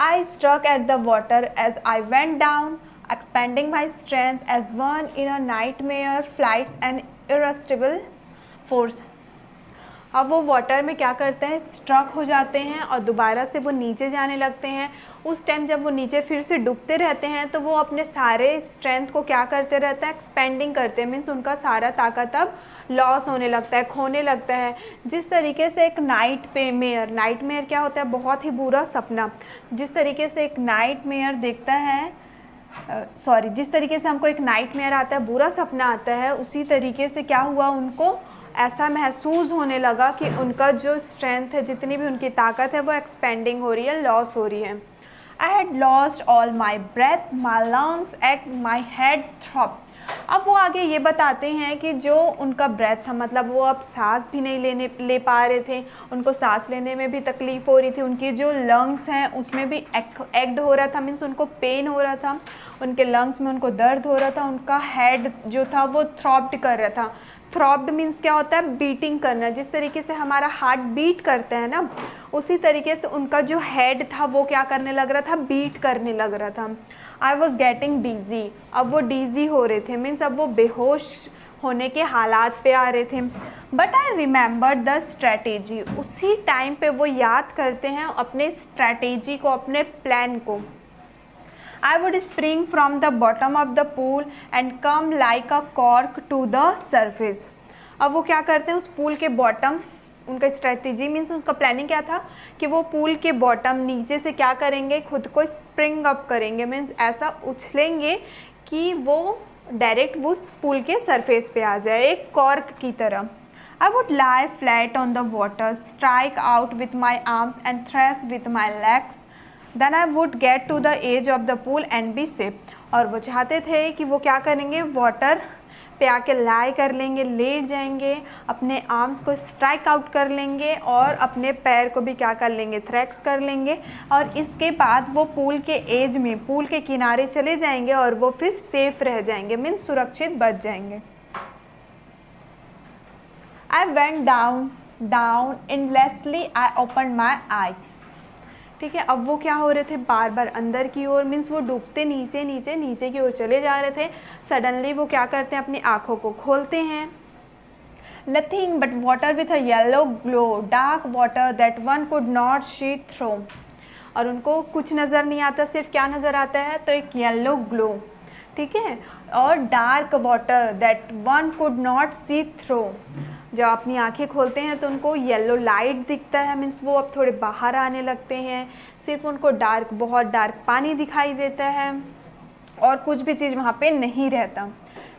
I struck at the water as I went down, expanding my strength as one in a nightmare fights an irresistible force. अब वो water में क्या करते हैं, struck हो जाते हैं और दोबारा से वो नीचे जाने लगते हैं। उस टाइम जब वो नीचे फिर से डूबते रहते हैं तो वो अपने सारे स्ट्रेंथ को क्या करते रहते हैं, एक्सपेंडिंग करते हैं। मीन्स उनका सारा ताकत अब लॉस होने लगता है, खोने लगता है। जिस तरीके से एक नाइटमेयर क्या होता है, बहुत ही बुरा सपना। जिस तरीके से एक नाइटमेयर देखता है जिस तरीके से हमको एक नाइटमेयर आता है, बुरा सपना आता है, उसी तरीके से क्या हुआ, उनको ऐसा महसूस होने लगा कि उनका जो स्ट्रेंथ है, जितनी भी उनकी ताकत है, वो एक्सपेंडिंग हो रही है, लॉस हो रही है। I had lost all my breath, my lungs ached, my head throbbed. अब वो आगे ये बताते हैं कि जो उनका ब्रेथ था, मतलब वो अब सांस भी नहीं ले पा रहे थे, उनको सांस लेने में भी तकलीफ़ हो रही थी। उनकी जो लंग्स हैं उसमें भी एक्ट हो रहा था, मीन्स उनको पेन हो रहा था, उनके लंग्स में उनको दर्द हो रहा था। उनका हेड जो था वो थ्रॉप्ड कर रहा था। थ्रॉप्ड मीन्स क्या होता है, बीटिंग करना। जिस तरीके से हमारा हार्ट बीट करता है ना, उसी तरीके से उनका जो हेड था वो क्या करने लग रहा था, बीट करने लग रहा था। आई वॉज गेटिंग डीजी, अब वो डीजी हो रहे थे, मीन्स अब वो बेहोश होने के हालात पे आ रहे थे। But I remember the strategy, उसी टाइम पे वो याद करते हैं अपने स्ट्रैटेजी को, अपने प्लान को। I would spring from the bottom of the pool and come like a cork to the surface. अब वो क्या करते हैं, उस पूल के बॉटम, उनका स्ट्रेटजी मीन्स उनका प्लानिंग क्या था कि वो पूल के बॉटम नीचे से क्या करेंगे, खुद को स्प्रिंग अप करेंगे, मीन्स ऐसा उछलेंगे कि वो डायरेक्ट उस पूल के सरफेस पे आ जाए, एक कॉर्क की तरह। I would lie flat on the water, strike out with my arms and thrash with my legs. Then I would get to the edge of the pool and be safe. और वो चाहते थे कि वो क्या करेंगे, वाटर पे आके लाई कर लेंगे, लेट जाएंगे, अपने आर्म्स को स्ट्राइक आउट कर लेंगे और अपने पैर को भी क्या कर लेंगे, थ्रैक्स कर लेंगे। और इसके बाद वो पूल के एज में, पूल के किनारे चले जाएंगे और वो फिर सेफ रह जाएंगे, मीन्स सुरक्षित बच जाएंगे। I went down endlessly. I opened my eyes. ठीक है, अब वो क्या हो रहे थे, बार बार अंदर की ओर, मीन्स वो डूबते नीचे की ओर चले जा रहे थे। सडनली वो क्या करते हैं, अपनी आँखों को खोलते हैं। Nothing but water with a yellow glow, dark water that one could not see through. और उनको कुछ नज़र नहीं आता, सिर्फ क्या नज़र आता है, तो एक येलो ग्लो, ठीक है, और dark water that one could not see through. जब अपनी आंखें खोलते हैं तो उनको येलो लाइट दिखता है, मीन्स वो अब थोड़े बाहर आने लगते हैं। सिर्फ उनको बहुत डार्क पानी दिखाई देता है और कुछ भी चीज़ वहाँ पे नहीं रहता।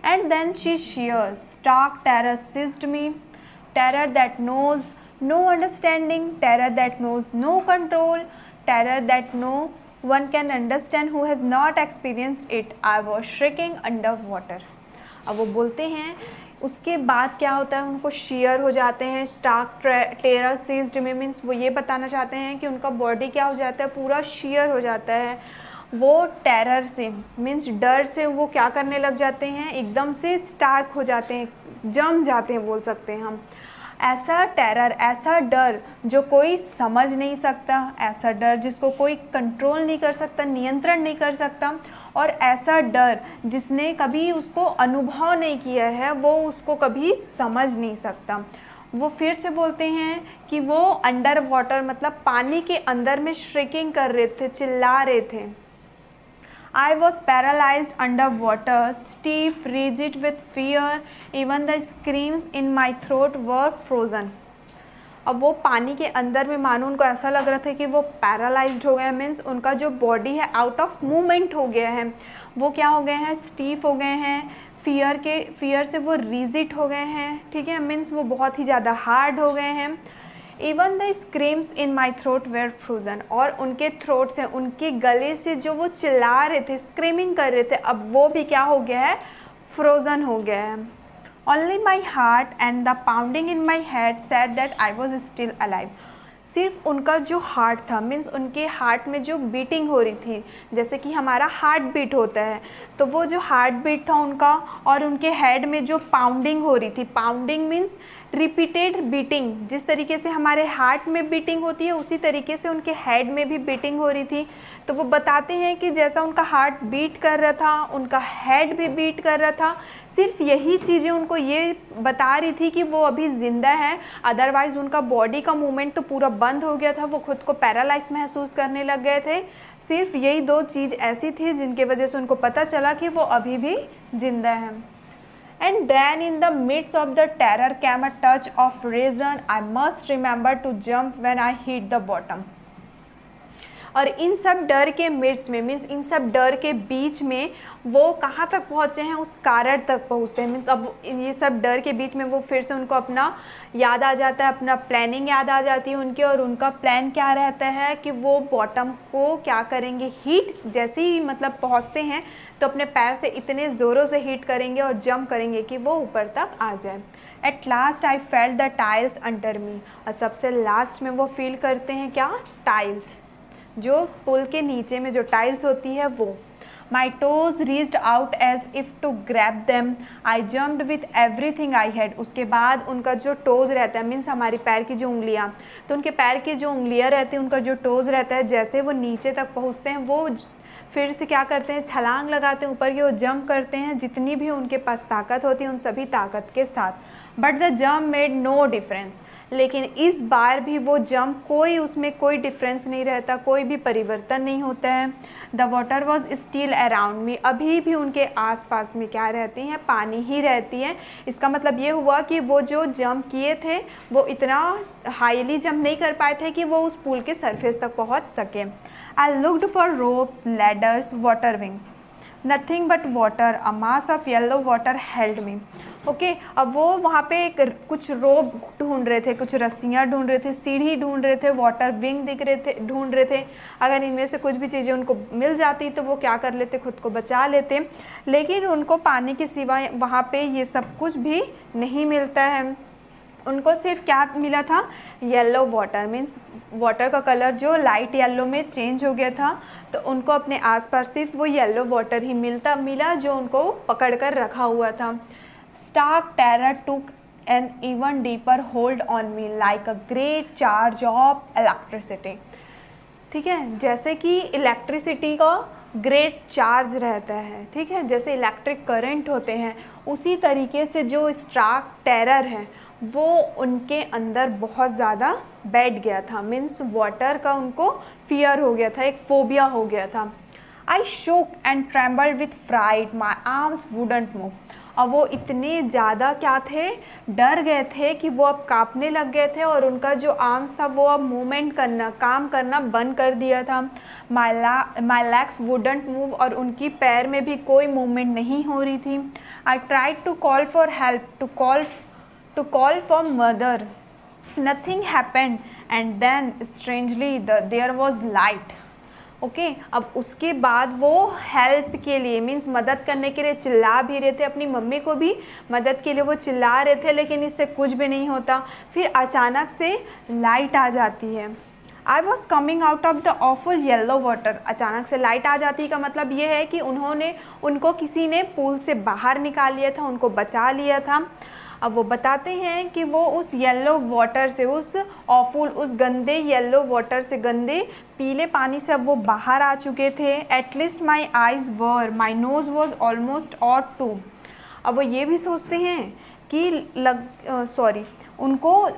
And then she sheer stark terror seized me, terror that knows no understanding, terror that knows no control, terror that no one can understand who has not experienced it. I was shrieking under water. अब वो बोलते हैं उसके बाद क्या होता है, उनको शेयर हो जाते हैं, स्टार्क टेरर सीज्ड में, मीन्स वो ये बताना चाहते हैं कि उनका बॉडी क्या हो जाता है, पूरा शेयर हो जाता है। वो टेरर से मीन्स डर से वो क्या करने लग जाते हैं, एकदम से स्टार्क हो जाते हैं, जम जाते हैं बोल सकते हैं हम। ऐसा टेरर, ऐसा डर जो कोई समझ नहीं सकता, ऐसा डर जिसको कोई कंट्रोल नहीं कर सकता, नियंत्रण नहीं कर सकता, और ऐसा डर जिसने कभी उसको अनुभव नहीं किया है, वो उसको कभी समझ नहीं सकता। वो फिर से बोलते हैं कि वो अंडर वाटर मतलब पानी के अंदर में श्रिकिंग कर रहे थे, चिल्ला रहे थे। I was paralyzed under water, stiff, rigid with fear. Even the screams in my throat were frozen. अब वो पानी के अंदर में मानो उनको ऐसा लग रहा था कि वो पैरालाइज्ड हो गए, मीन्स उनका जो बॉडी है आउट ऑफ मूवमेंट हो गया है। वो क्या हो गए हैं, स्टीफ हो गए हैं, फियर से वो रिजिड हो गए हैं, ठीक है, मीन्स वो बहुत ही ज़्यादा हार्ड हो गए हैं। Even the screams in my throat were frozen, और उनके थ्रोट से, उनके गले से जो वो चिल्ला रहे थे, स्क्रीमिंग कर रहे थे, अब वो भी क्या हो गया है, फ्रोज़न हो गया है। Only my heart and the pounding in my head said that I was still alive. सिर्फ उनका जो हार्ट था, मीन्स उनके हार्ट में जो बीटिंग हो रही थी, जैसे कि हमारा हार्ट बीट होता है, तो वो जो हार्ट बीट था उनका, और उनके हेड में जो पाउंडिंग हो रही थी, पाउंडिंग मीन्स रिपीटेड बीटिंग, जिस तरीके से हमारे हार्ट में बीटिंग होती है उसी तरीके से उनके हेड में भी बीटिंग हो रही थी। तो वो बताते हैं कि जैसा उनका हार्ट बीट कर रहा था उनका हेड भी बीट कर रहा था। सिर्फ यही चीज़ें उनको ये बता रही थी कि वो अभी ज़िंदा है, अदरवाइज़ उनका बॉडी का मूवमेंट तो पूरा बंद हो गया था, वो खुद को पैरालाइज महसूस करने लग गए थे। सिर्फ यही 2 चीज़ ऐसी थी जिनके वजह से उनको पता चला कि वो अभी भी ज़िंदा हैं। And then in the midst of the terror came a touch of reason. I must remember to jump when I hit the bottom. और इन सब डर के मिड्स में मीन्स इन सब डर के बीच में वो कहाँ तक पहुँचे हैं, उस कारण तक पहुँचते हैं। मीन्स अब ये सब डर के बीच में वो फिर से उनको अपना याद आ जाता है, अपना प्लानिंग याद आ जाती है उनकी। और उनका प्लान क्या रहता है कि वो बॉटम को क्या करेंगे, हीट जैसे ही मतलब पहुँचते हैं तो अपने पैर से इतने ज़ोरों से हीट करेंगे और जंप करेंगे कि वो ऊपर तक आ जाए। At last I felt the tiles under मी। और सबसे लास्ट में वो फील करते हैं क्या, टाइल्स, जो पुल के नीचे में जो टाइल्स होती है वो। My toes reached out as if to grab them. I jumped with everything I had. उसके बाद उनका जो टोज रहता है मीन्स हमारी पैर की जो उंगलियां, तो उनके पैर की जो उंगलियां रहती हैं उनका जो टोज रहता है, जैसे वो नीचे तक पहुंचते हैं वो फिर से क्या करते हैं, छलांग लगाते हैं ऊपर की ओर, जंप करते हैं जितनी भी उनके पास ताकत होती है उन सभी ताकत के साथ। But the jump made no difference. लेकिन इस बार भी वो जंप उसमें कोई डिफरेंस नहीं रहता, कोई भी परिवर्तन नहीं होता है। The water was still around me. अभी भी उनके आसपास में क्या रहती हैं, पानी ही रहती है। इसका मतलब ये हुआ कि वो जो जंप किए थे वो इतना हाईली जंप नहीं कर पाए थे कि वो उस पुल के सरफेस तक पहुंच सके। I looked for ropes, ladders, water wings, nothing but water, a mass of yellow water held me. Okay, अब वो वहाँ पे कुछ रोप ढूंढ रहे थे, कुछ रस्सियाँ ढूंढ रहे थे, सीढ़ी ढूंढ रहे थे, वाटर विंग ढूंढ रहे थे। अगर इनमें से कुछ भी चीज़ें उनको मिल जाती तो वो क्या कर लेते, खुद को बचा लेते। लेकिन उनको पानी के सिवा वहाँ पे ये सब कुछ भी नहीं मिलता है। उनको सिर्फ क्या मिला था, येलो वाटर, मीन्स वाटर का कलर जो लाइट येलो में चेंज हो गया था। तो उनको अपने आसपास सिर्फ वो येलो वाटर ही मिला जो उनको पकड़ कर रखा हुआ था। Stark terror took an even deeper hold on me like a great charge of electricity. ठीक है, जैसे कि इलेक्ट्रिसिटी का ग्रेट चार्ज रहता है, ठीक है, जैसे इलेक्ट्रिक करंट होते हैं उसी तरीके से जो स्टार्क टेरर है वो उनके अंदर बहुत ज़्यादा बैठ गया था। मीन्स वाटर का उनको फियर हो गया था, एक फोबिया हो गया था। I shook and trembled with fright, my arms wouldn't move. अब वो इतने ज़्यादा क्या थे, डर गए थे कि वो अब कांपने लग गए थे और उनका जो आर्म्स था वो अब मूवमेंट करना, काम करना बंद कर दिया था। माई लेग्स वुडंट मूव, और उनकी पैर में भी कोई मूवमेंट नहीं हो रही थी। I tried to call for help, to call for mother, nothing happened and then strangely there was light. Okay, अब उसके बाद वो हेल्प के लिए मीन्स मदद करने के लिए चिल्ला भी रहे थे, अपनी मम्मी को भी मदद के लिए वो चिल्ला रहे थे, लेकिन इससे कुछ भी नहीं होता। फिर अचानक से लाइट आ जाती है। I was coming out of the awful yellow water. अचानक से लाइट आ जाती का मतलब ये है कि उनको किसी ने पूल से बाहर निकाल लिया था, उनको बचा लिया था। अब वो बताते हैं कि वो उस येलो वाटर से, उस ऑफुल, उस गंदे येलो वाटर से, गंदे पीले पानी से अब वो बाहर आ चुके थे। At least my eyes were, my nose was almost out too. अब वो ये भी सोचते हैं कि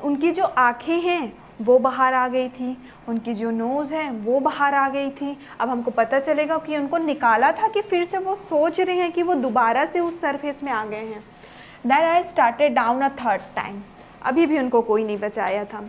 उनकी जो आँखें हैं वो बाहर आ गई थी, उनकी जो नोज़ है वो बाहर आ गई थी। अब हमको पता चलेगा कि उनको निकाला था कि फिर से वो सोच रहे हैं कि वो दोबारा से उस सरफेस में आ गए हैं। Then I started down a third time. अभी भी उनको कोई नहीं बचाया था,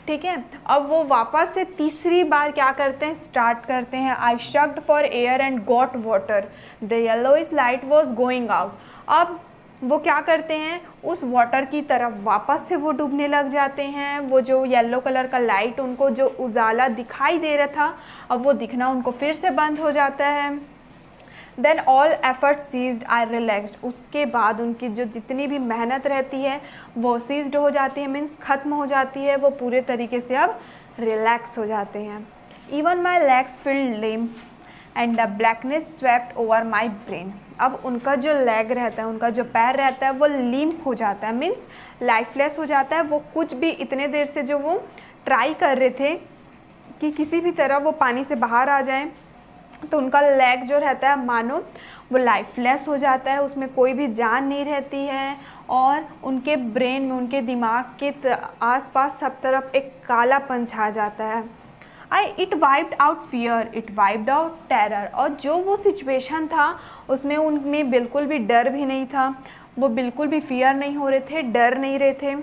ठीक है। अब वो वापस से तीसरी बार क्या करते हैं, स्टार्ट करते हैं। I shrugged for air and got water. The yellowish light was going out. अब वो क्या करते हैं, उस वाटर की तरफ वापस से वो डूबने लग जाते हैं। वो जो येलो कलर का लाइट, उनको जो उजाला दिखाई दे रहा था अब वो दिखना उनको फिर से बंद हो जाता है। देन ऑल एफर्ट सीज्ड, आई रिलैक्सड। उसके बाद उनकी जो जितनी भी मेहनत रहती है वो सीज्ड हो जाती है, मीन्स ख़त्म हो जाती है, वो पूरे तरीके से अब रिलैक्स हो जाते हैं। Even my legs field lame and the blackness swept over my brain. अब उनका जो लेग रहता है, उनका जो पैर रहता है वो लिम्प हो जाता है, मीन्स लाइफलेस हो जाता है। वो कुछ भी इतने देर से जो वो ट्राई कर रहे थे कि किसी भी तरह वो पानी से बाहर आ जाएं, तो उनका लेग जो रहता है मानो वो लाइफलेस हो जाता है, उसमें कोई भी जान नहीं रहती है। और उनके ब्रेन में, उनके दिमाग के आसपास सब तरफ एक कालापन छा जाता है। It wiped out fear, it wiped out terror. और जो वो सिचुएशन था उसमें उनमें बिल्कुल भी डर भी नहीं था, वो बिल्कुल भी फियर नहीं हो रहे थे, डर नहीं रहे थे।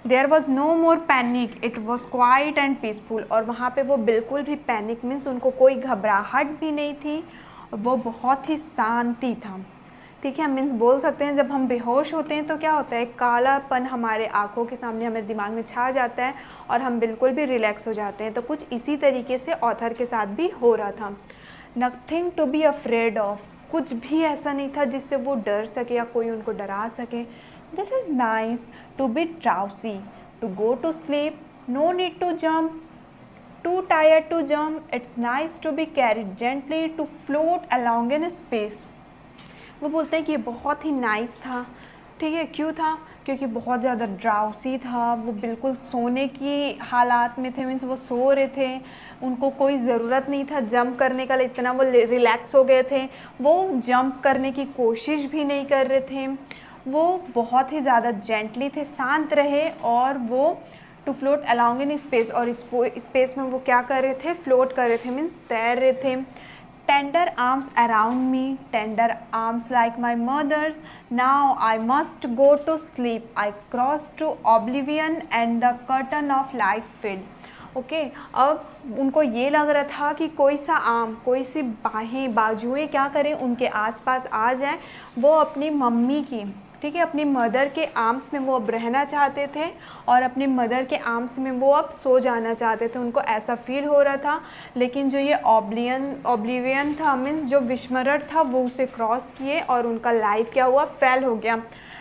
There was no more panic, it was quiet and peaceful. और वहाँ पे वो बिल्कुल भी पैनिक मीन्स उनको कोई घबराहट भी नहीं थी, वो बहुत ही शांति था। ठीक है, मीन्स बोल सकते हैं जब हम बेहोश होते हैं तो क्या होता है, कालापन हमारे आँखों के सामने, हमारे दिमाग में छा जाता है और हम बिल्कुल भी रिलैक्स हो जाते हैं। तो कुछ इसी तरीके से ऑथर के साथ भी हो रहा था। Nothing to be afraid of, कुछ भी ऐसा नहीं था जिससे वो डर सके या कोई उनको डरा सके। This is nice to be drowsy, to go to sleep, no need to jump, too tired to jump, it's nice to be carried gently, to float along in space। वो बोलते हैं कि ये बहुत ही नाइस था। ठीक है, क्यों था? क्योंकि बहुत ज़्यादा ड्राउसी था, वो बिल्कुल सोने की हालात में थे, मीन्स वो सो रहे थे, उनको कोई ज़रूरत नहीं था जंप करने का, इतना वो रिलैक्स हो गए थे, वो जंप करने की कोशिश भी नहीं कर रहे थे, वो बहुत ही ज़्यादा जेंटली थे, शांत रहे। और वो to float along in space, और स्पेस में वो क्या कर रहे थे, फ्लोट कर रहे थे, मीन्स तैर रहे थे। Tender arms around me, tender arms like my mother's, now I must go to sleep, I cross to oblivion and the curtain of life fell. Okay, अब उनको ये लग रहा था कि कोई सा आर्म, कोई सी बाहें, बाजुएं क्या करें, उनके आसपास आ जाएं, वो अपनी मम्मी की, ठीक है, अपनी मदर के आर्म्स में वो अब रहना चाहते थे और अपनी मदर के आर्म्स में वो अब सो जाना चाहते थे, उनको ऐसा फील हो रहा था। लेकिन जो ये ऑब्लिवियन था, मीन्स जो विस्मरण था, वो उसे क्रॉस किए और उनका लाइफ क्या हुआ, फेल हो गया।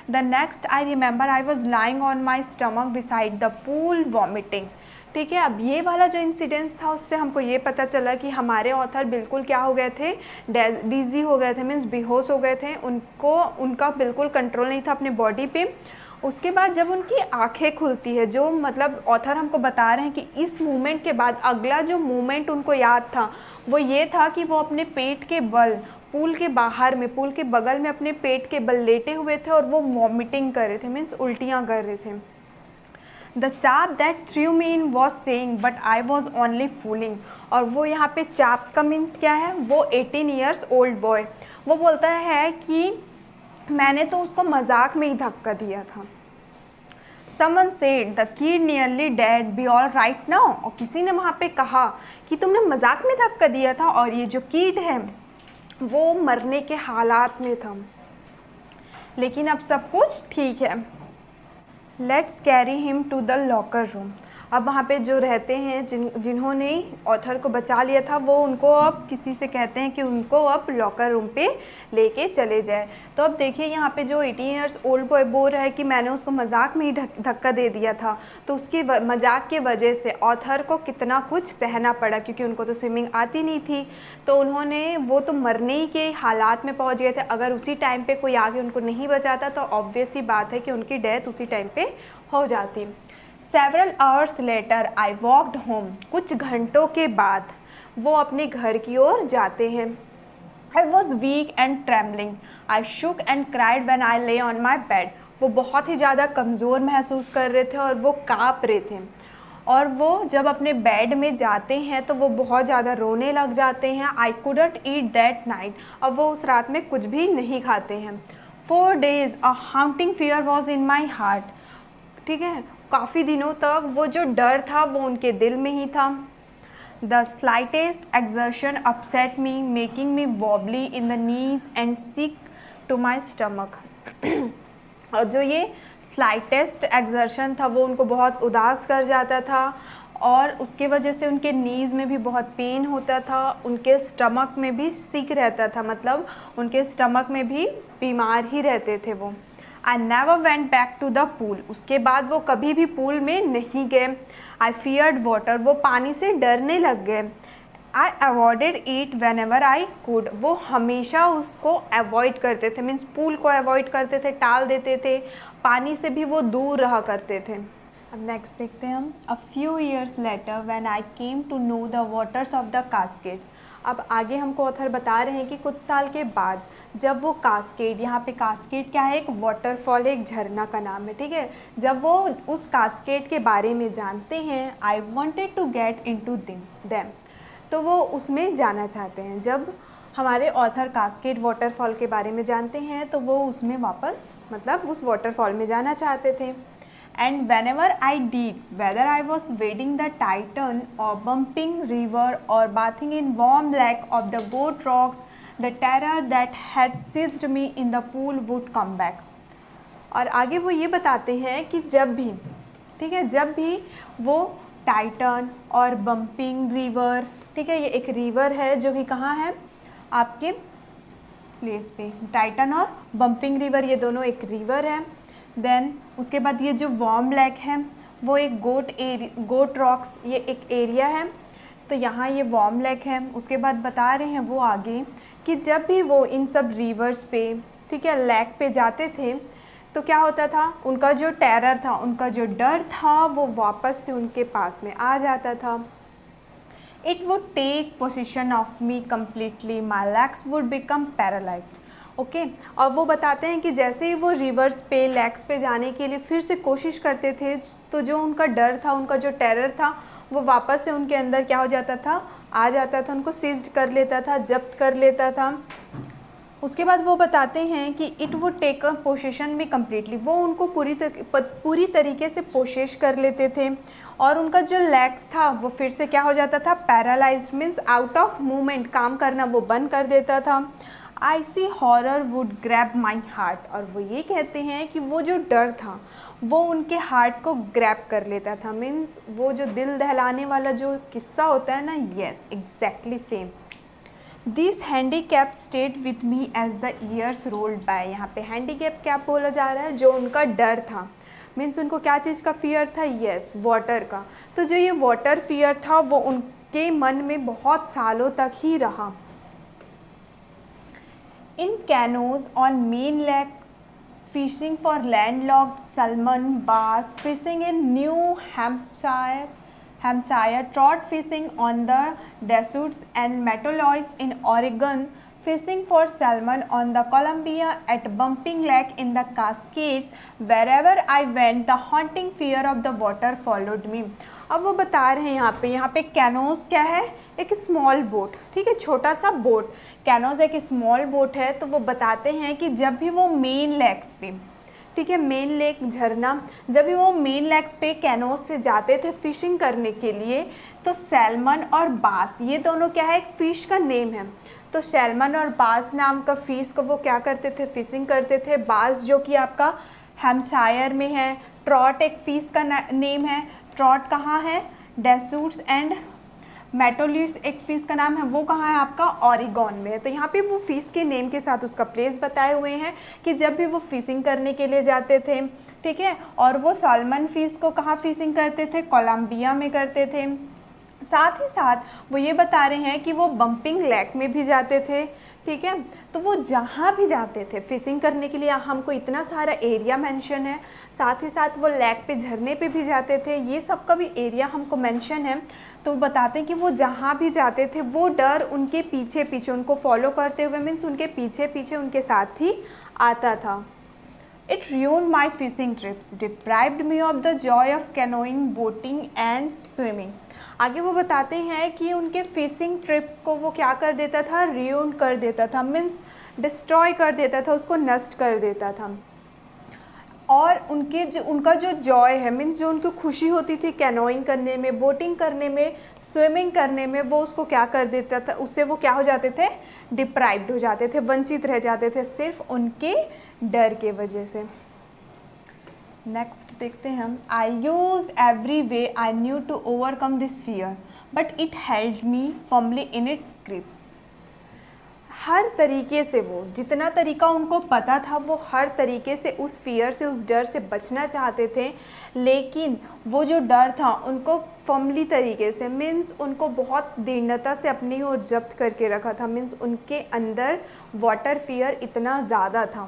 The next I remember I was lying on my stomach beside the pool vomiting. ठीक है, अब ये वाला जो इंसिडेंस था उससे हमको ये पता चला कि हमारे ऑथर बिल्कुल क्या हो गए थे, डिजी हो गए थे, मीन्स बेहोश हो गए थे, उनका बिल्कुल कंट्रोल नहीं था अपने बॉडी पे। उसके बाद जब उनकी आंखें खुलती है, जो मतलब ऑथर हमको बता रहे हैं कि इस मूवमेंट के बाद अगला जो मूवमेंट उनको याद था वो ये था कि वो अपने पेट के बल, पूल के बाहर में, पूल के बगल में अपने पेट के बल लेटे हुए थे और वो वॉमिटिंग कर रहे थे, मीन्स उल्टियाँ कर रहे थे। The chap that threw me in was saying but I was only fooling। और वो यहाँ पे चाप का मीन्स क्या है, वो 18 years old boy, वो बोलता है कि मैंने तो उसको मजाक में ही धक्का दिया था। Someone said the kid nearly dead, be all right now। और किसी ने वहाँ पे कहा कि तुमने मजाक में धक्का दिया था और ये जो कीड है वो मरने के हालात में था, लेकिन अब सब कुछ ठीक है। Let's carry him to the locker room. अब वहाँ पे जो रहते हैं, जिन्होंने ऑथर को बचा लिया था, वो उनको अब किसी से कहते हैं कि उनको अब लॉकर रूम पे लेके चले जाए। तो अब देखिए यहाँ पे जो 18 इयर्स ओल्ड बॉय बोल रहा है कि मैंने उसको मजाक में ही धक्का दे दिया था, तो उसकी मजाक की वजह से ऑथर को कितना कुछ सहना पड़ा, क्योंकि उनको तो स्विमिंग आती नहीं थी। तो उन्होंने, वो तो मरने ही के हालात में पहुँच गए थे, अगर उसी टाइम पर कोई आगे उनको नहीं बचाता तो ऑब्वियस ही बात है कि उनकी डेथ उसी टाइम पर हो जाती। Several hours later I walked home। कुछ घंटों के बाद वो अपने घर की ओर जाते हैं। I was weak and trembling। I shook and cried when I lay on my bed। वो बहुत ही ज़्यादा कमज़ोर महसूस कर रहे थे और वो काँप रहे थे। और वो जब अपने बेड में जाते हैं तो वो बहुत ज़्यादा रोने लग जाते हैं। I couldn't eat that night। अब वो उस रात में कुछ भी नहीं खाते हैं। 4 days a haunting fear was in my heart। ठीक है, काफ़ी दिनों तक वो जो डर था वो उनके दिल में ही था। The slightest exertion upset me, making me wobbly in the knees and sick to my stomach. और जो ये स्लाइटेस्ट एक्सर्शन था वो उनको बहुत उदास कर जाता था और उसके वजह से उनके नीज़ में भी बहुत पेन होता था, उनके स्टमक में भी सिक रहता था, मतलब उनके स्टमक में भी बीमार ही रहते थे वो। I never went back to the pool। उसके बाद वो कभी भी पूल में नहीं गए। I feared water। वो पानी से डरने लग गए। I avoided it whenever I could, वो हमेशा उसको अवॉइड करते थे, मीन्स पूल को अवॉइड करते थे, टाल देते थे, पानी से भी वो दूर रहा करते थे। अब नेक्स्ट देखते हैं हम, a few years later when I came to know the waters of the Cascades. अब आगे हमको ऑथर बता रहे हैं कि कुछ साल के बाद जब वो कास्केड, यहाँ पे कास्केड क्या है, एक वाटरफॉल, एक झरना का नाम है, ठीक है, जब वो उस कास्केड के बारे में जानते हैं, I wanted to get into them, तो वो उसमें जाना चाहते हैं। जब हमारे ऑथर कास्केड वाटरफॉल के बारे में जानते हैं तो वो उसमें वापस मतलब उस वाटरफॉल में जाना चाहते थे। And whenever I did, whether I was wading the Tieton और बम्पिंग रिवर और bathing in Warm Lake of the Goat Rocks, the terror that had seized me in the pool would come back. और आगे वो ये बताते हैं कि जब भी, ठीक है, जब भी वो टाइटन और बम्पिंग रिवर, ठीक है, ये एक रिवर है जो कि कहाँ है आपके प्लेस पे, टाइटन और बम्पिंग रिवर, ये दोनों एक रिवर है। देन उसके बाद ये जो वार्म लेक है वो एक गोट रॉक्स, ये एक एरिया है, तो यहाँ ये वार्म लेक है। उसके बाद बता रहे हैं वो आगे कि जब भी वो इन सब रिवर्स पे, ठीक है, लेक पे जाते थे तो क्या होता था, उनका जो टेरर था, उनका जो डर था वो वापस से उनके पास में आ जाता था। It would take position of me completely, my legs would become paralysed. Okay, और वो बताते हैं कि जैसे ही वो रिवर्स पे, लेग्स पे जाने के लिए फिर से कोशिश करते थे तो जो उनका डर था, उनका जो टेरर था वो वापस से उनके अंदर क्या हो जाता था, आ जाता था, उनको सीज्ड कर लेता था, जब्त कर लेता था। उसके बाद वो बताते हैं कि it would take a possession में कम्प्लीटली, वो उनको पूरी तरीके से पोशेश कर लेते थे और उनका जो लेग्स था वो फिर से क्या हो जाता था, paralysed, means out of movement, काम करना वो बंद कर देता था। I see horror would grab my heart, और वो ये कहते हैं कि वो जो डर था वो उनके हार्ट को ग्रैब कर लेता था, मीन्स वो जो दिल दहलाने वाला जो किस्सा होता है ना, yes exactly same. This handicap stayed with me as the years rolled by, यहाँ पे हैंडीकैप क्या बोला जा रहा है, जो उनका डर था, मीन्स उनको क्या चीज़ का फियर था, यस वाटर का, तो जो ये वाटर फियर था वो उनके मन में बहुत सालों तक ही रहा। In canoes on Maine lakes, fishing for landlocked salmon, bass, fishing in New Hampshire, trout fishing on the Deschutes and Metalois in Oregon, fishing for salmon on the Columbia, at Bumping Lake in the Cascades, wherever I went the haunting fear of the water followed me। अब वो बता रहे हैं यहाँ पे कैनोस क्या है, एक स्मॉल बोट, ठीक है, छोटा सा बोट, कैनोस एक स्मॉल बोट है। तो वो बताते हैं कि जब भी वो मेन लेक्स पे, ठीक है, मेन लेक झरना, जब भी वो मेन लेक्स पे कैनोस से जाते थे फिशिंग करने के लिए, तो सैल्मन और बास, ये दोनों क्या है, एक फ़िश का नेम है, तो सैल्मन और बास नाम का फ़िश को वो क्या करते थे, फिशिंग करते थे। बास जो कि आपका हैम्पशायर में है, ट्रॉट एक फ़िश का नेम है, ट्रॉट कहाँ है, डेसूट्स एंड मेटोलिस एक फ़िश का नाम है, वो कहाँ है आपका, ऑरिगॉन में है। तो यहाँ पे वो फ़िश के नेम के साथ उसका प्लेस बताए हुए हैं कि जब भी वो फिशिंग करने के लिए जाते थे, ठीक है, और वो सैल्मन फ़िश को कहाँ फिशिंग करते थे, कोलंबिया में करते थे। साथ ही साथ वो ये बता रहे हैं कि वो बम्पिंग लेक में भी जाते थे, ठीक है, तो वो जहाँ भी जाते थे फिशिंग करने के लिए, हमको इतना सारा एरिया मेंशन है, साथ ही साथ वो लेक पे, झरने पे भी जाते थे, ये सब का भी एरिया हमको मेंशन है। तो बताते हैं कि वो जहाँ भी जाते थे वो डर उनके पीछे पीछे, उनको फॉलो करते हुए, मीन्स उनके पीछे पीछे उनके साथ ही आता था। It ruined my fishing trips, deprived me of the joy of canoeing, boating and swimming। आगे वो बताते हैं कि उनके फिशिंग ट्रिप्स को वो क्या कर देता था, रियून कर देता था, मीन्स डिस्ट्रॉय कर देता था, उसको नष्ट कर देता था। और उनका जो जॉय है, मीन्स जो उनको खुशी होती थी कैनोइंग करने में, बोटिंग करने में, स्विमिंग करने में, वो उसको क्या कर देता था, उससे वो क्या हो जाते थे, डिप्राइव्ड हो जाते थे, वंचित रह जाते थे, सिर्फ उनके डर के वजह से। नेक्स्ट देखते हैं हम, I used every way I knew to overcome this fear but it held me firmly in its grip. हर तरीके से वो जितना तरीका उनको पता था वो हर तरीके से उस फियर से, उस डर से बचना चाहते थे, लेकिन वो जो डर था उनको फर्मली तरीके से, मीन्स उनको बहुत दृढ़ता से अपनी ओर जब्त करके रखा था, मीन्स उनके अंदर वाटर फियर इतना ज़्यादा था।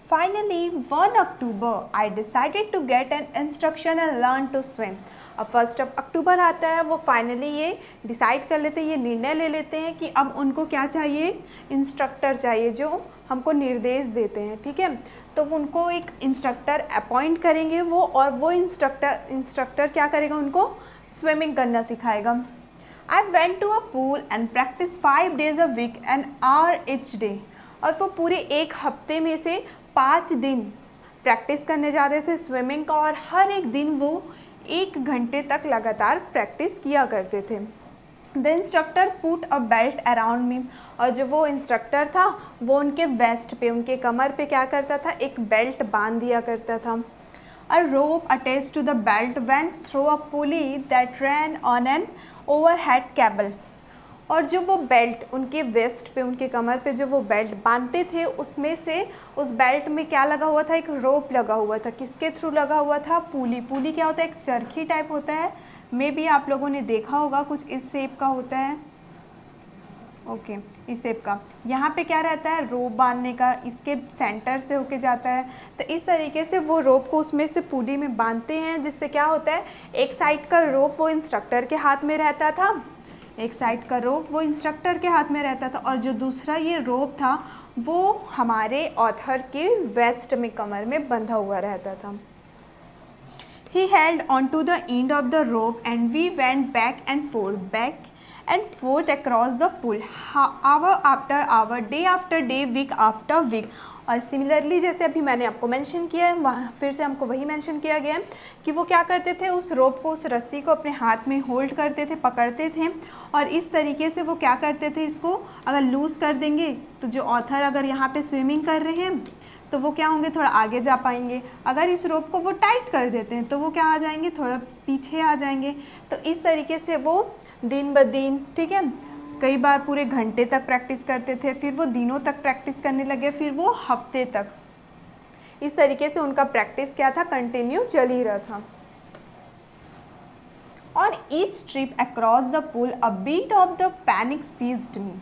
Finally, 1 October, I decided to get an instruction and learn to swim. अब 1 अक्टूबर आता है, वो फाइनली ये डिसाइड कर लेते हैं, ये निर्णय ले लेते हैं कि अब उनको क्या चाहिए, इंस्ट्रक्टर चाहिए जो हमको निर्देश देते हैं, ठीक है। तो उनको एक इंस्ट्रक्टर अपॉइंट करेंगे वो, और वो इंस्ट्रक्टर क्या करेगा, उनको स्विमिंग करना सिखाएगा। I went to a pool and practiced 5 days a week, an hour each day. और वो पूरे एक हफ्ते में से 5 दिन प्रैक्टिस करने जाते थे स्विमिंग का, और हर एक दिन वो 1 घंटे तक लगातार प्रैक्टिस किया करते थे। The instructor put a belt around me, और जो वो इंस्ट्रक्टर था वो उनके वेस्ट पे, उनके कमर पे क्या करता था, एक बेल्ट बांध दिया करता था। A rope attached to the belt went through a pulley that ran on an overhead cable, और जो वो बेल्ट उनके वेस्ट पे, उनके कमर पे जो वो बेल्ट बांधते थे, उसमें से उस बेल्ट में क्या लगा हुआ था, एक रोप लगा हुआ था। किसके थ्रू लगा हुआ था, पुली। पुली क्या होता है, एक चरखी टाइप होता है, मे बी आप लोगों ने देखा होगा, कुछ इस शेप का होता है, ओके इस शेप का। यहाँ पे क्या रहता है, रोप बांधने का, इसके सेंटर से होके जाता है। तो इस तरीके से वो रोप को उसमें से पुली में बांधते हैं, जिससे क्या होता है, एक साइड का रोप वो इंस्ट्रक्टर के हाथ में रहता था, एक साइड का रोप वो इंस्ट्रक्टर के हाथ में रहता था, और जो दूसरा ये रोप था वो हमारे ऑथर के वेस्ट में, कमर में बंधा हुआ रहता था। He held onto the end of the rope and we went back and forth across the pool, hour after hour, day after day, week after week. और सिमिलरली जैसे अभी मैंने आपको मेंशन किया है, वहाँ फिर से हमको वही मेंशन किया गया है कि वो क्या करते थे, उस रोप को, उस रस्सी को अपने हाथ में होल्ड करते थे, पकड़ते थे, और इस तरीके से वो क्या करते थे, इसको अगर लूज़ कर देंगे तो जो ऑथर अगर यहाँ पे स्विमिंग कर रहे हैं तो वो क्या होंगे, थोड़ा आगे जा पाएंगे। अगर इस रोप को वो टाइट कर देते हैं तो वो क्या आ जाएंगे, थोड़ा पीछे आ जाएंगे। तो इस तरीके से वो दिन ब दिन, ठीक है, कई बार पूरे घंटे तक प्रैक्टिस करते थे, फिर वो दिनों तक प्रैक्टिस करने लगे, फिर वो हफ्ते तक। इस तरीके से उनका प्रैक्टिस क्या था, कंटिन्यू चल ही रहा था। On each trip across the pool a bit of the panic seized me,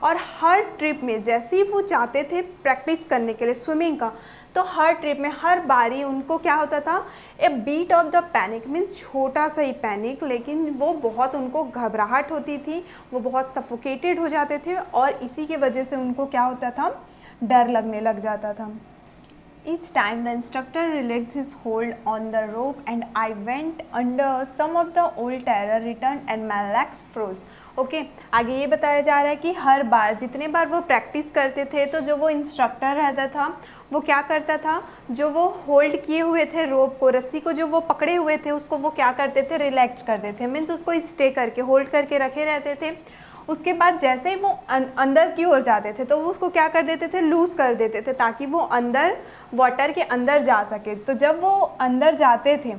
और हर ट्रिप में जैसे ही वो चाहते थे प्रैक्टिस करने के लिए स्विमिंग का, तो हर ट्रिप में, हर बारी उनको क्या होता था, a bit of the panic, means छोटा सा ही पैनिक, लेकिन वो बहुत उनको घबराहट होती थी, वो बहुत सफोकेटेड हो जाते थे, और इसी की वजह से उनको क्या होता था, डर लगने लग जाता था। Each time the instructor relaxed his hold on the rope and I went under, some of the old terror returned and my legs froze. Okay आगे ये बताया जा रहा है कि हर बार, जितने बार वो प्रैक्टिस करते थे, तो जो वो इंस्ट्रक्टर रहता था वो क्या करता था, जो वो होल्ड किए हुए थे रोप को, रस्सी को जो वो पकड़े हुए थे, उसको वो क्या करते थे, रिलैक्स करते थे, मीन्स उसको स्टे करके, होल्ड करके रखे रहते थे। उसके बाद जैसे ही वो अंदर की ओर जाते थे तो वो उसको क्या कर देते थे, लूज़ कर देते थे, ताकि वो अंदर, वाटर के अंदर जा सके। तो जब वो अंदर जाते थे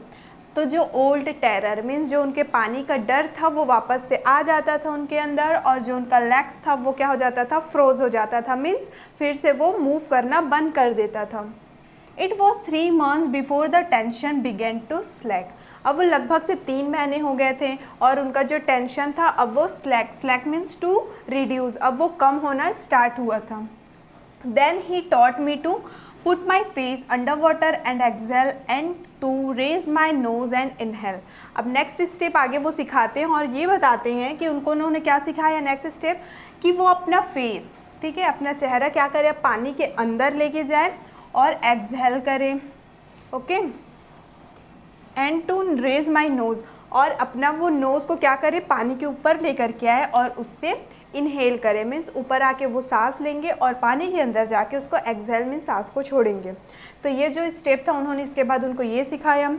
तो जो ओल्ड टेरर, मीन्स जो उनके पानी का डर था, वो वापस से आ जाता था उनके अंदर, और जो उनका लेग्स था वो क्या हो जाता था, फ्रोज हो जाता था, मीन्स फिर से वो मूव करना बंद कर देता था। It was 3 months before the tension began to slack. अब वो लगभग से 3 महीने हो गए थे और उनका जो टेंशन था अब वो स्लैक मीन्स टू रिड्यूस, अब वो कम होना स्टार्ट हुआ था। Then he taught me to put my face under water and exhale and to raise my nose and inhale. अब नेक्स्ट स्टेप आगे वो सिखाते हैं और ये बताते हैं कि उन्होंने क्या सिखाया नेक्स्ट स्टेप, कि वो अपना फेस, ठीक है, अपना चेहरा क्या करे, पानी के अंदर लेके जाए और एक्सहेल करें, okay, and to raise my nose, और अपना वो नोज़ को क्या करे, पानी के ऊपर लेकर के आए और उससे इनहेल करें, मीन्स ऊपर आके वो सांस लेंगे और पानी के अंदर जाके उसको एक्सहेल मीन्स सांस को छोड़ेंगे। तो ये जो स्टेप था उन्होंने इसके बाद उनको ये सिखाया।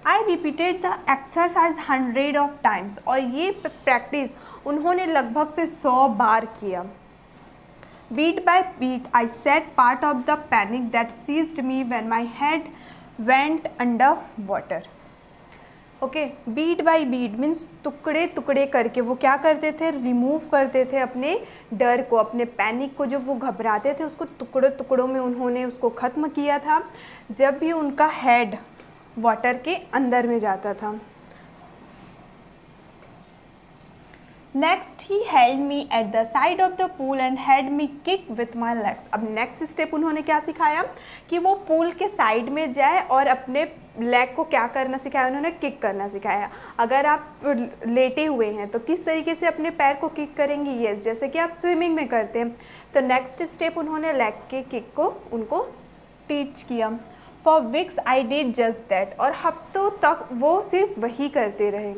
I repeated the exercise 100 of times, और ये प्रैक्टिस उन्होंने लगभग से 100 बार किया। Beat by beat, I set part of the panic that seized me when my head went under water. Okay, bit by bit means टुकड़े टुकड़े करके वो क्या करते थे, रिमूव करते थे अपने डर को, अपने पैनिक को, जब वो घबराते थे उसको टुकड़ों टुकड़ों में उन्होंने उसको ख़त्म किया था जब भी उनका हेड वाटर के अंदर में जाता था। Next he held me at the side of the pool and head me kick with my legs. अब नेक्स्ट स्टेप उन्होंने क्या सिखाया कि वो पूल के साइड में जाए और अपने लेग को क्या करना सिखाया, उन्होंने किक करना सिखाया। अगर आप लेटे हुए हैं तो किस तरीके से अपने पैर को किक करेंगे, ये जैसे कि आप स्विमिंग में करते हैं। तो नेक्स्ट स्टेप उन्होंने लेग के किक को उनको टीच किया। For weeks I did just that, और हफ्तों तक वो सिर्फ वही करते रहे।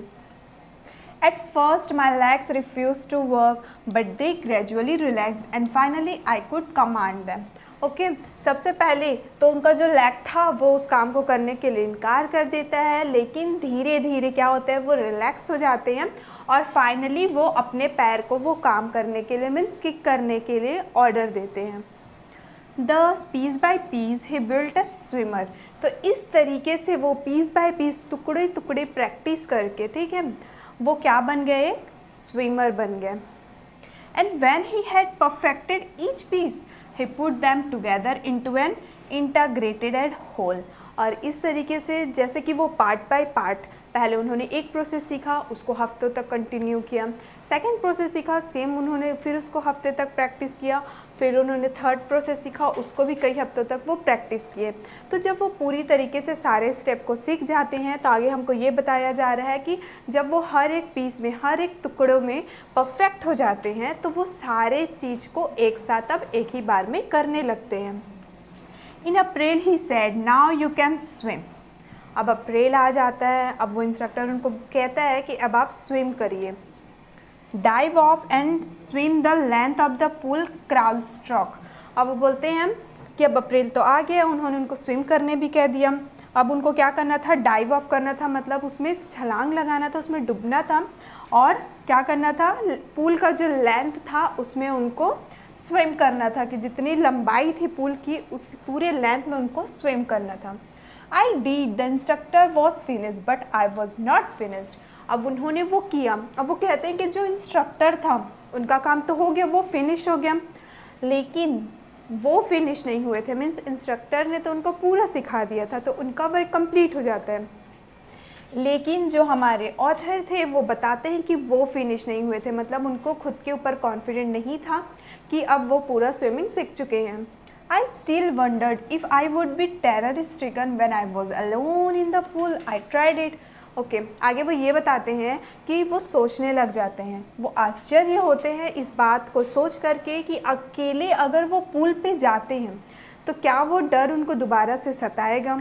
At first my legs refused to work but they gradually relaxed and finally I could command them. Okay, सबसे पहले तो उनका जो लेग था वो उस काम को करने के लिए इनकार कर देता है, लेकिन धीरे धीरे क्या होता है वो रिलैक्स हो जाते हैं और फाइनली वो अपने पैर को वो काम करने के लिए मीन्स किक करने के लिए ऑर्डर देते हैं। Thus piece by piece he built a swimmer. तो इस तरीके से वो पीस बाय पीस टुकड़े टुकड़े प्रैक्टिस करके, ठीक है, वो क्या बन गए, स्विमर बन गए। And when he had perfected each piece he put them together into an integrated whole. और इस तरीके से जैसे कि वो पार्ट बाय पार्ट, पहले उन्होंने एक प्रोसेस सीखा, उसको हफ्तों तक कंटिन्यू किया, सेकंड प्रोसेस सीखा, सेम उन्होंने फिर उसको हफ्ते तक प्रैक्टिस किया, फिर उन्होंने थर्ड प्रोसेस सीखा, उसको भी कई हफ्तों तक वो प्रैक्टिस किए। तो जब वो पूरी तरीके से सारे स्टेप को सीख जाते हैं तो आगे हमको ये बताया जा रहा है कि जब वो हर एक पीस में, हर एक टुकड़ों में परफेक्ट हो जाते हैं तो वो सारे चीज़ को एक साथ अब एक ही बार में करने लगते हैं। In April he said now you can swim. अब अप्रैल आ जाता है, अब वो इंस्ट्रक्टर उनको कहता है कि अब आप स्विम करिए। Dive of and swim the length of the pool crawl stroke. अब वो बोलते हैं कि अब अप्रैल तो आ गया, उन्होंने उनको स्विम करने भी कह दिया। अब उनको क्या करना था, डाइव ऑफ करना था, मतलब उसमें छलांग लगाना था, उसमें डूबना था और क्या करना था, पूल का जो लेंथ था उसमें उनको स्विम करना था कि जितनी लंबाई थी पूल की उस पूरे लेंथ में उनको स्विम करना था। आई did the instructor was finished but I was not finished. अब उन्होंने वो किया। अब वो कहते हैं कि जो इंस्ट्रक्टर था उनका काम तो हो गया, वो फिनिश हो गया, लेकिन वो फिनिश नहीं हुए थे, मीन्स इंस्ट्रक्टर ने तो उनको पूरा सिखा दिया था तो उनका वर्क कंप्लीट हो जाता है। लेकिन जो हमारे ऑथर थे वो बताते हैं कि वो फिनिश नहीं हुए थे, मतलब उनको खुद के ऊपर कॉन्फिडेंट नहीं था कि अब वो पूरा स्विमिंग सीख चुके हैं। I still wondered if I would be terror stricken when I was alone in the pool. I tried it. Okay, आगे वो ये बताते हैं कि वो सोचने लग जाते हैं, वो आश्चर्य होते हैं इस बात को सोच करके कि अकेले अगर वो पूल पे जाते हैं तो क्या वो डर उनको दोबारा से सताएगा।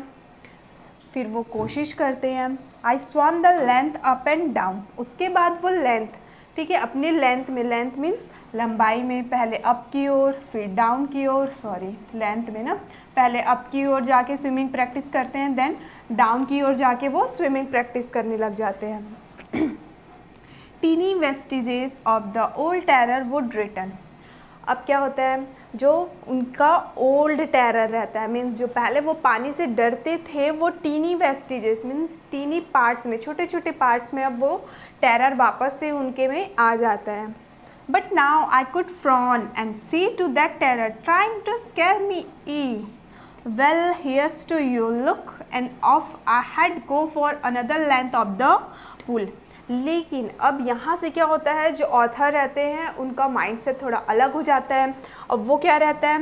फिर वो कोशिश करते हैं। I swam the length up and down. उसके बाद वो लेंथ, ठीक है, अपने लेंथ में, लेंथ मीन्स लंबाई में, पहले अप की ओर फिर डाउन की ओर, सॉरी लेंथ में ना, पहले अप की ओर जाके स्विमिंग प्रैक्टिस करते हैं, देन डाउन की ओर जाके वो स्विमिंग प्रैक्टिस करने लग जाते हैं। Tiny vestiges of the old terror would return. अब क्या होता है, जो उनका ओल्ड टेरर रहता है, मीन्स जो पहले वो पानी से डरते थे, वो टीनी वेस्टिजेस मीन्स टीनी पार्ट्स में, छोटे छोटे पार्ट्स में अब वो टेरर वापस से उनके में आ जाता है। But now I could frown and see to that terror trying to scare me ई well here's to you look and off I had go for another length of the pool. लेकिन अब यहाँ से क्या होता है, जो ऑथर रहते हैं उनका माइंड से थोड़ा अलग हो जाता है। अब वो क्या रहता है,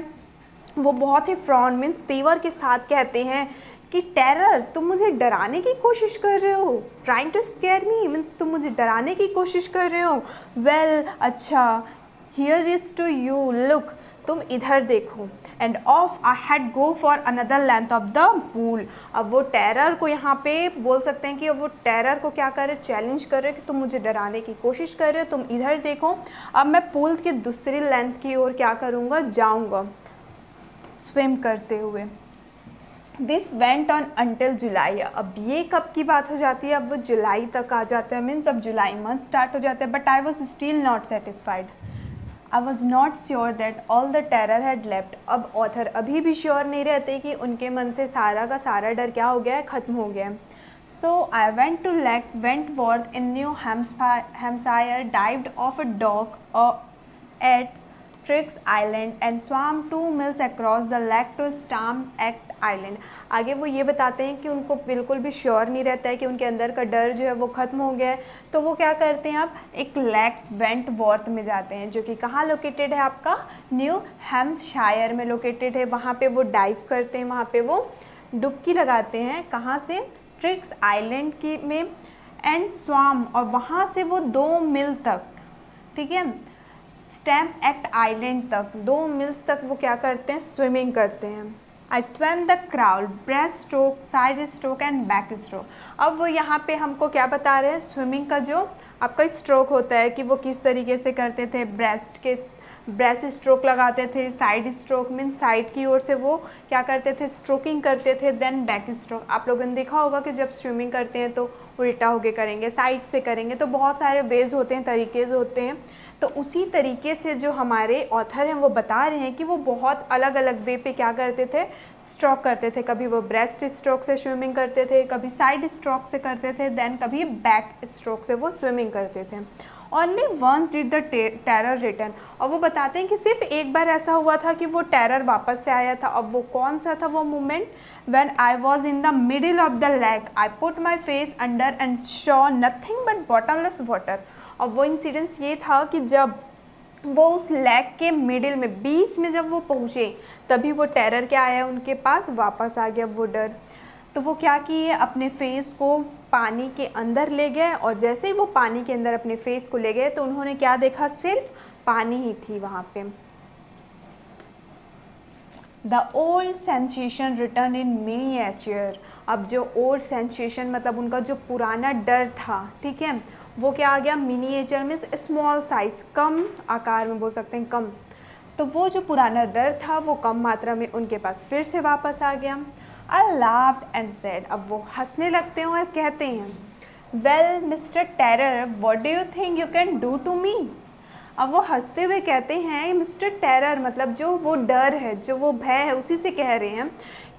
वो बहुत ही फ्रॉन मीन्स तेवर के साथ कहते हैं कि टेरर तुम मुझे डराने की कोशिश कर रहे हो, trying to scare me means तुम मुझे डराने की कोशिश कर रहे हो, वेल अच्छा, here is to you look तुम इधर देखो, and off I had go for another length of the pool. अब वो टेरर को यहाँ पे बोल सकते हैं कि वो टेरर को क्या कर रहे, चैलेंज कर रहे कि तुम मुझे डराने की कोशिश कर रहे हो, तुम इधर देखो, अब मैं पूल के दूसरी लेंथ की ओर क्या करूँगा, जाऊँगा स्विम करते हुए। दिस वेंट ऑन अंटिल जुलाई। अब ये कब की बात हो जाती है, अब वो जुलाई तक आ जाता है, मीन्स अब जुलाई मंथ स्टार्ट हो जाता है। But I was still not satisfied, I was not sure that all the terror had left. अब ऑथर अभी भी श्योर नहीं रहते कि उनके मन से सारा का सारा डर क्या हो गया है, ख़त्म हो गया है। So I went to Lake Wentworth in New Hampshire, dived off a dock at Triggs Island and swam 2 miles across the lake to Stamp Island. आगे वो ये बताते हैं कि उनको बिल्कुल भी श्योर नहीं रहता है कि उनके अंदर का डर जो है वो ख़त्म हो गया है, तो वो क्या करते हैं, अब एक लेक वेंटवॉर्थ में जाते हैं जो कि कहाँ लोकेटेड है, आपका न्यू हैम्पशायर में लोकेटेड है। वहाँ पे वो डाइव करते हैं, वहाँ पे वो डुबकी लगाते हैं, कहाँ से, ट्रिग्स आइलैंड की में, एंड स्वाम, और वहाँ से वो 2 मील तक, ठीक है, स्टैम्प आइलैंड तक 2 मील्स तक वो क्या करते हैं, स्विमिंग करते हैं। आई swum the crowd, breast stroke, side stroke and back stroke. अब वो यहाँ पे हमको क्या बता रहे हैं, स्विमिंग का जो आपका स्ट्रोक होता है कि वो किस तरीके से करते थे, ब्रेस्ट स्ट्रोक लगाते थे, साइड स्ट्रोक मीन साइड की ओर से वो क्या करते थे, स्ट्रोकिंग करते थे, देन बैक स्ट्रोक। आप लोगों ने देखा होगा कि जब स्विमिंग करते हैं तो उल्टा होके करेंगे, साइड से करेंगे, तो बहुत सारे वेज होते हैं, तरीके होते हैं। तो उसी तरीके से जो हमारे ऑथर हैं वो बता रहे हैं कि वो बहुत अलग अलग वे पे क्या करते थे, स्ट्रोक करते थे। कभी वो ब्रेस्ट स्ट्रोक से स्विमिंग करते थे, कभी साइड स्ट्रोक से करते थे, देन कभी बैक स्ट्रोक से वो स्विमिंग करते थे। Only once did the terror return, और वो बताते हैं कि सिर्फ एक बार ऐसा हुआ था कि वो टेरर वापस से आया था। अब वो कौन सा था वो moment, when I was in the middle of the lake, I put my face under and saw nothing but bottomless water. और वो इंसिडेंस ये था कि जब वो उस लेक के मिडिल में, बीच में जब वो पहुँचे, तभी वो टेरर क्या आया उनके पास, वापस आ गया वो डर। तो वो क्या किए, अपने फेस को पानी के अंदर ले गए, और जैसे ही वो पानी के अंदर अपने फेस को ले गए तो उन्होंने क्या देखा, सिर्फ पानी ही थी वहाँ पे। The old sensation return in miniature. अब जो ओल्ड सेंसेशन मतलब उनका जो पुराना डर था, ठीक है, वो क्या आ गया, मिनिएचर मीन्स स्मॉल साइज, कम आकार में बोल सकते हैं, कम। तो वो जो पुराना डर था वो कम मात्रा में उनके पास फिर से वापस आ गया। I laughed and said, अब वो हंसने लगते हैं और कहते हैं, well Mr. Terror, what do you think you can do to me? अब वो हंसते हुए कहते हैं, मिस्टर टेरर मतलब जो वो डर है, जो वो भय है, उसी से कह रहे हैं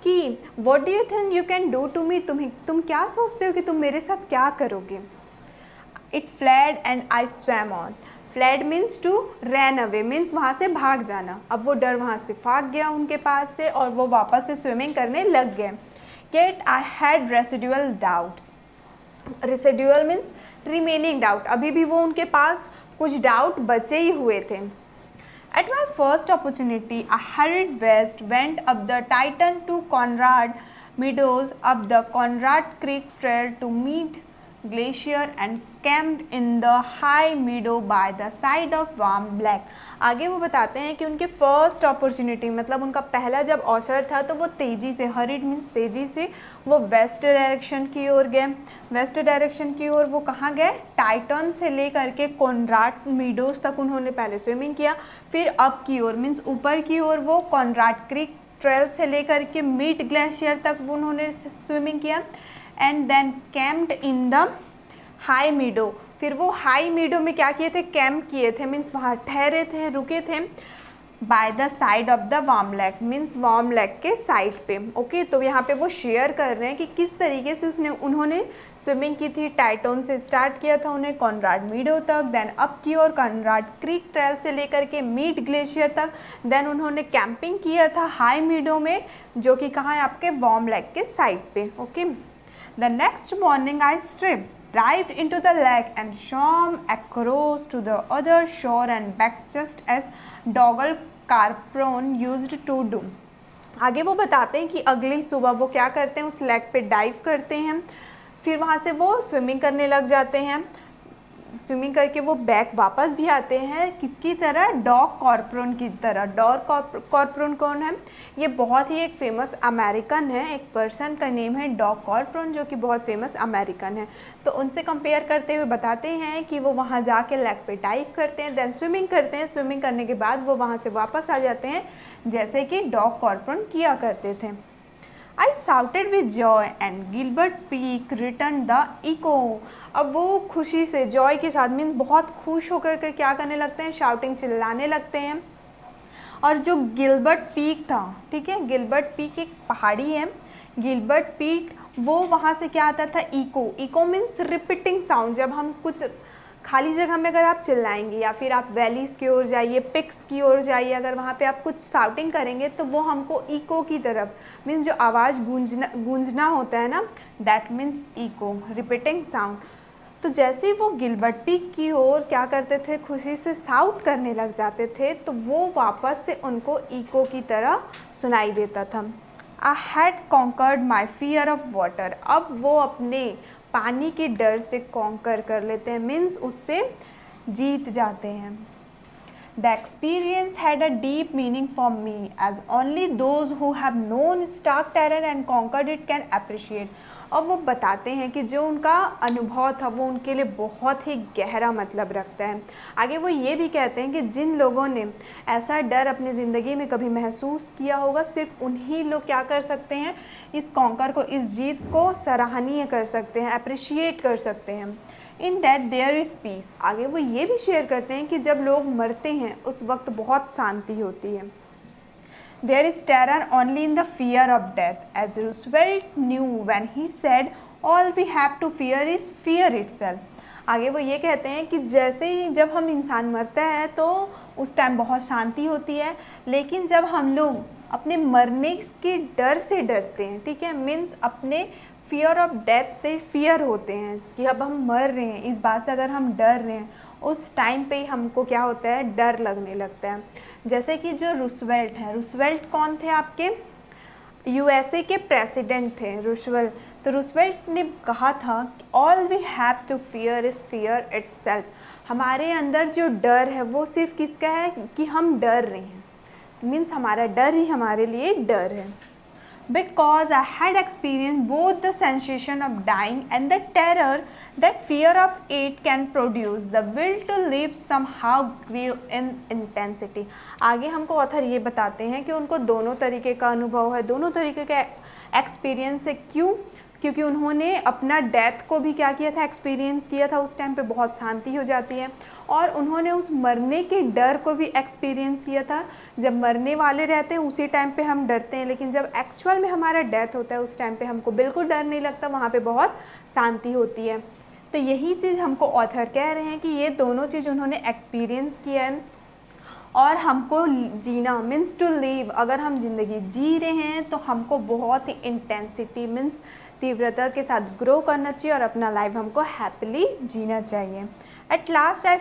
कि what do you think you can do to me, तुम क्या सोचते हो कि तुम मेरे साथ क्या करोगे। It fled and I swam on. Fled means to ran away, means वहाँ से भाग जाना। अब वो डर वहाँ से भाग गया उनके पास से और वो वापस से स्विमिंग करने लग गए। Yet I had residual doubts. Residual means remaining doubt, अभी भी वो उनके पास कुछ डाउट बचे ही हुए थे। At my first opportunity, I hurried west, went up the Titan to Conrad Meadows, up the Conrad Creek Trail to Mead Glacier and camped in the high meadow by the side of Warm Lake. आगे वो बताते हैं कि उनके first opportunity मतलब उनका पहला जब अवसर था तो वो तेज़ी से, हरिड मीन्स तेज़ी से, वो वेस्ट डायरेक्शन की ओर गए। वेस्ट डायरेक्शन की ओर वो कहाँ गए, टाइटन से लेकर के कॉनराड मीडोज तक उन्होंने पहले स्विमिंग किया, फिर अप की ओर मीन्स ऊपर की ओर वो कॉनराड क्रीक ट्रेल से लेकर के मीड ग्लेशियर तक वो उन्होंने स्विमिंग किया। And then camped in the high meadow, फिर वो हाई मीडो में क्या किए थे, कैंप किए थे, मीन्स वहाँ ठहरे थे, रुके थे। By the side of the warm lake means warm lake के साइड पे। ओके, तो यहाँ पे वो शेयर कर रहे हैं कि किस तरीके से उन्होंने स्विमिंग की थी। टाइटन से स्टार्ट किया था उन्हें कॉनराड मीडो तक, देन अप की ओर कॉनराड क्रीक ट्रेल से लेकर के मीड ग्लेशियर तक, देन उन्होंने कैंपिंग किया था हाई मीडो में जो कि कहाँ है, आपके वार्म लेक के साइड पे। Okay, the next morning I strip dived into the lake and swam across to the other shore and back just as Dougal Carpron used to do. आगे वो बताते हैं कि अगली सुबह वो क्या करते हैं, उस लेक पे डाइव करते हैं, फिर वहाँ से वो स्विमिंग करने लग जाते हैं। स्विमिंग करके वो बैक वापस भी आते हैं, किसकी तरह, डॉग कॉर्पोरन की तरह। डॉग कॉर्पोरन कौन है, ये बहुत ही एक फेमस अमेरिकन है, एक पर्सन का नेम है डॉग कॉर्पोरन जो कि बहुत फेमस अमेरिकन है। तो उनसे कंपेयर करते हुए बताते हैं कि वो वहाँ जाके लेक पे डाइव करते हैं, देन स्विमिंग करते हैं, स्विमिंग करने के बाद वो वहाँ से वापस आ जाते हैं जैसे कि डॉग कॉर्पोरन किया करते थे। I shouted with joy and Gilbert Peak returned the echo. अब वो खुशी से, जॉय के साथ मीन्स बहुत खुश होकर के क्या करने लगते हैं, शाउटिंग, चिल्लाने लगते हैं। और जो गिलबर्ट पीक था, ठीक है, गिलबर्ट पीक एक पहाड़ी है, गिलबर्ट पीक वो वहाँ से क्या आता था, echo. Echo means repeating sound. जब हम कुछ खाली जगह में अगर आप चिल्लाएंगे या फिर आप वैलीज़ की ओर जाइए, पिक्स की ओर जाइए, अगर वहाँ पे आप कुछ शाउटिंग करेंगे तो वो हमको इको की तरफ, मीन्स जो आवाज़ गूंजना होता है ना, that means echo, repeating sound. तो जैसे ही वो गिलबर्ट पीक की ओर क्या करते थे, खुशी से शाउट करने लग जाते थे, तो वो वापस से उनको इको की तरह सुनाई देता था। I had conquered my fear of water. अब वो अपने पानी के डर से कॉन्कर कर लेते हैं, मीन्स उससे जीत जाते हैं। The experience had a deep meaning for me, as only those who have known stark terror and conquered it can appreciate. और वो बताते हैं कि जो उनका अनुभव था वो उनके लिए बहुत ही गहरा मतलब रखता है। आगे वो ये भी कहते हैं कि जिन लोगों ने ऐसा डर अपनी ज़िंदगी में कभी महसूस किया होगा, सिर्फ उन्हीं लोग क्या कर सकते हैं, इस कॉन्कर को, इस जीत को सराहनीय कर सकते हैं, अप्रिशिएट कर सकते हैं। In death there is peace. आगे वो ये भी शेयर करते हैं कि जब लोग मरते हैं उस वक्त बहुत शांति होती है। There is terror only in the fear of death, as Roosevelt knew when he said all we have to fear is fear itself. आगे वो ये कहते हैं कि जैसे ही जब हम इंसान मरता है तो उस टाइम बहुत शांति होती है, लेकिन जब हम लोग अपने मरने के डर से डरते हैं, ठीक है, मीन्स अपने फियर ऑफ डेथ से फियर होते हैं कि अब हम मर रहे हैं, इस बात से अगर हम डर रहे हैं, उस टाइम पे ही हमको क्या होता है, डर लगने लगता है। जैसे कि जो रूजवेल्ट हैं, रूजवेल्ट कौन थे, आपके यूएसए के प्रेसिडेंट थे रूजवेल्ट। तो रूजवेल्ट ने कहा था all we have to fear is fear itself. हमारे अंदर जो डर है वो सिर्फ किसका है, कि हम डर रहे हैं, मीन्स हमारा डर ही हमारे लिए डर है। Because I had experienced both the sensation of dying and the terror that fear of it can produce, the will to live somehow grew in intensity. आगे हमको ऑथर ये बताते हैं कि उनको दोनों तरीके का अनुभव है, दोनों तरीके का एक्सपीरियंस है। क्यों? क्योंकि उन्होंने अपना डेथ को भी क्या किया था, एक्सपीरियंस किया था। उस टाइम पे बहुत शांति हो जाती है, और उन्होंने उस मरने के डर को भी एक्सपीरियंस किया था। जब मरने वाले रहते हैं उसी टाइम पे हम डरते हैं, लेकिन जब एक्चुअल में हमारा डेथ होता है उस टाइम पे हमको बिल्कुल डर नहीं लगता, वहाँ पे बहुत शांति होती है। तो यही चीज़ हमको ऑथर कह रहे हैं कि ये दोनों चीज़ उन्होंने एक्सपीरियंस किया है। और हमको जीना मीन्स टू लिव, अगर हम ज़िंदगी जी रहे हैं तो हमको बहुत ही इंटेंसिटी मीन्स तीव्रता के साथ ग्रो करना चाहिए और अपना लाइफ हमको हैप्पीली जीना चाहिए। At last I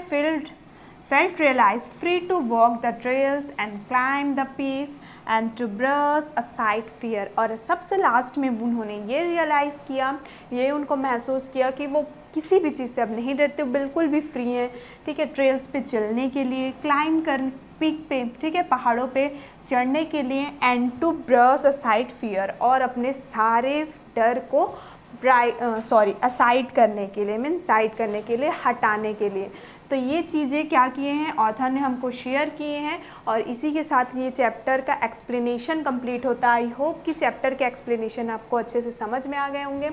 felt realized free to walk the trails and climb the peaks and to brush aside fear। और सबसे लास्ट में उन्होंने ये रियलाइज़ किया, ये उनको महसूस किया कि वो किसी भी चीज़ से अब नहीं डरते, बिल्कुल भी फ्री हैं, ठीक है, ट्रेल्स पे चलने के लिए, क्लाइंब कर पीक पे, ठीक है, पहाड़ों पे चढ़ने के लिए, and to brush aside fear, और अपने सारे डर को असाइड करने के लिए, मीन साइड करने के लिए, हटाने के लिए। तो ये चीज़ें क्या किए हैं, ऑथर ने हमको शेयर किए हैं, और इसी के साथ ये चैप्टर का एक्सप्लेनेशन कंप्लीट होता है। आई होप कि चैप्टर के एक्सप्लेनेशन आपको अच्छे से समझ में आ गए होंगे।